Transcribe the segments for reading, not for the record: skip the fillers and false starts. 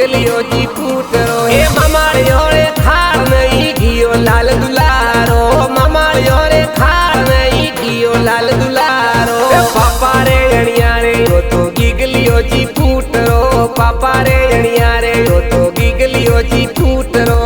गीगलियो जी फूटरो ए ममाड़ियो रे खाड़ नहीं घियो लाल दुलारो ममाड़ियो रे खाड़ नहीं घियो लाल दुलारो पापा रे अणिया रे हो तो गीगलियो जी फूटरो पापा रे अणिया रे हो तो गीगलियो जी फूटरो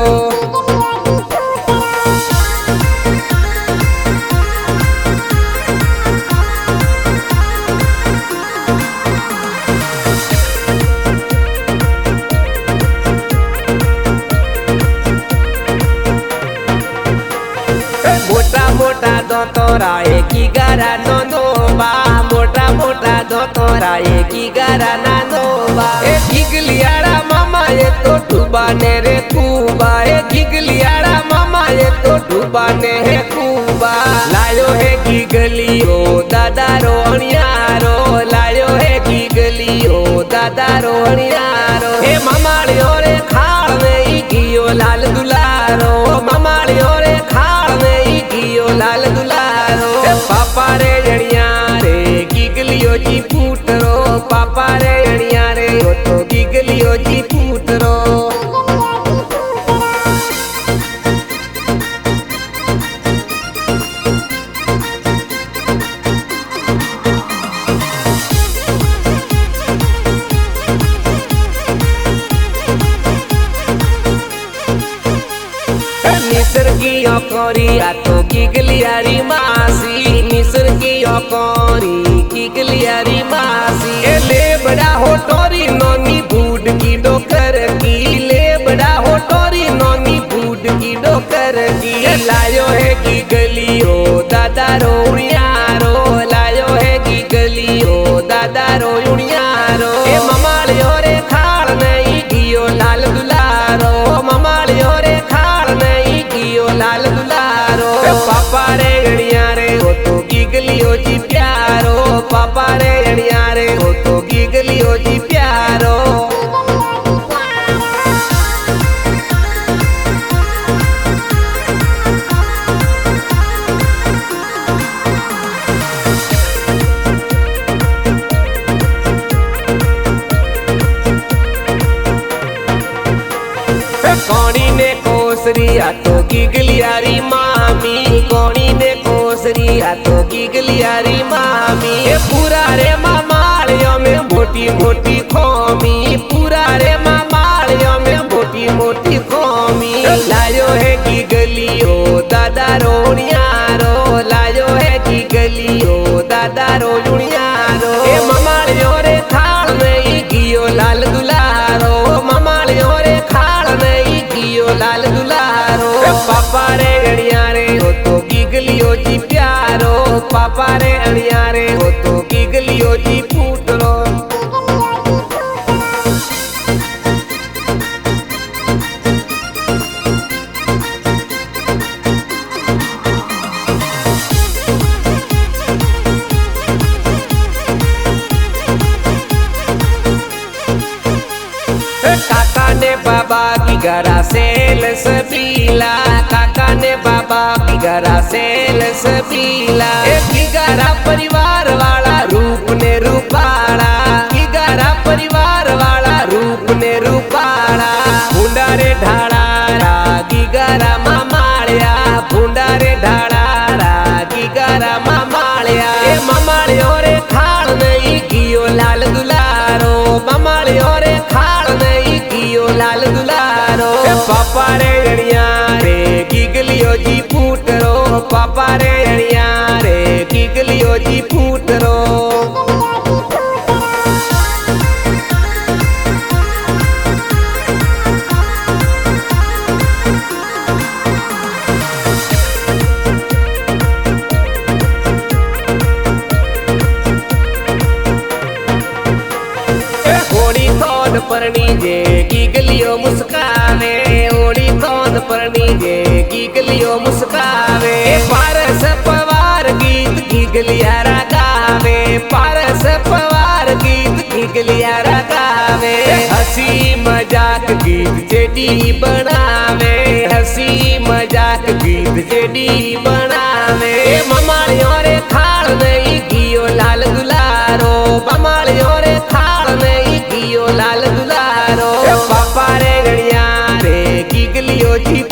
मोटा मोटा दोतोरा की गारा नोबा मोटा मोटा दोतोरा की गारा नोबा ए गिगलियाड़ा मामा ये तो डूबा ने रे खूबा ए गिगलियाड़ा मामा ये तो डूबा ने है खूबा लायो है गिगलियो दादा रोणियारो लायो है गिगलियो दादा रोणियारो हे ममाड़ियो रे खाड़ में घियो लाल दुलारो ममाड़ियो रे खाड़ में घियो लाल दुलारो पापा रे अणिया रे गिगलियो जी फूटरो पापा रे अणिया रे हो तो गिगलियो जी फूटरो निसर्गियो कोरिया तो गिगलियारी मासी निसर्गियो कोरी गिगलियारी मासी ए ले बड़ा हो टोरी नोनी बूढ़ की डोकर की ले बड़ा हो टोरी नोनी बूढ़ की डोकर की लायो है गिगलियो दादा रोणियारो लायो है गिगलियो दादा रोणियारो ए ममाड़ियो रे खाड़ नहीं घियो लाल दुलारो ममाड़ियो रे खाड़ नहीं घियो लाल दुलारो पापा रे अणिया रे हो तो गिगलियो जी प्यारो पापा रे अणिया रे हो तो गिगलियो जी प्यारो कोणी ने कोसरिया तो गिगलियारी मामी कोणी ने कोसरिया तो गिगलियारी मामी ये पूरा रे मामाड़ियों में मोटी मोटी खोमी पूरा रे मामाड़ियों में मोटी मोटी खोमी लायो है गिगलियो दादा रोणियारो लायो है गिगलियो दादा रोणियारो ए ममाड़ियों रे थाल में घियो लाल दुलारो ममाड़ियों रे खाड़ में घियो लाल दुलारो पापा रे अणिया रे हो तो गिगलियो जी प्यारो पापा रे अणिया रे हो तो गिगलियो जी फूटरो काका ने बाबा की गरा सेल सबीला काका ने बाबा की गरा सेल सबीला की गरा परिवार वाला रूप ने रूपाड़ा की गरा परिवार वाला रूप ने रूपाड़ा भूंडारे ढाड़ा रागी गरा मामाड़िया भूंडारे ढाड़ा रागी गरा मामाड़िया ए ममाड़ियो रे खाड़ नहीं घियो लाल दुलारो ममाड़ियो रे खाड़ नहीं घियो लाल दुलारो पापा रे अणिया रे गिगलियो जी फूटरो पापा रे अणिया रे गिगलियो जी फूटरो परनी जे गिगलियो मुस्कावे ओड़ी कौन परनी जे गिगलियो मुस्कावे पारस पवार गीत गिगलियारा गावे पारस पवार गीत गिगलियारा गावे हंसी मजाक गीत जेडी बनावे हंसी मजाक गीत जेडी बनावे ममाड़ियो रे खाड़ नहीं घियो लाल दुलारो ममाड़ियो रे खाड़ नहीं घियो लाल दुलारो રોજી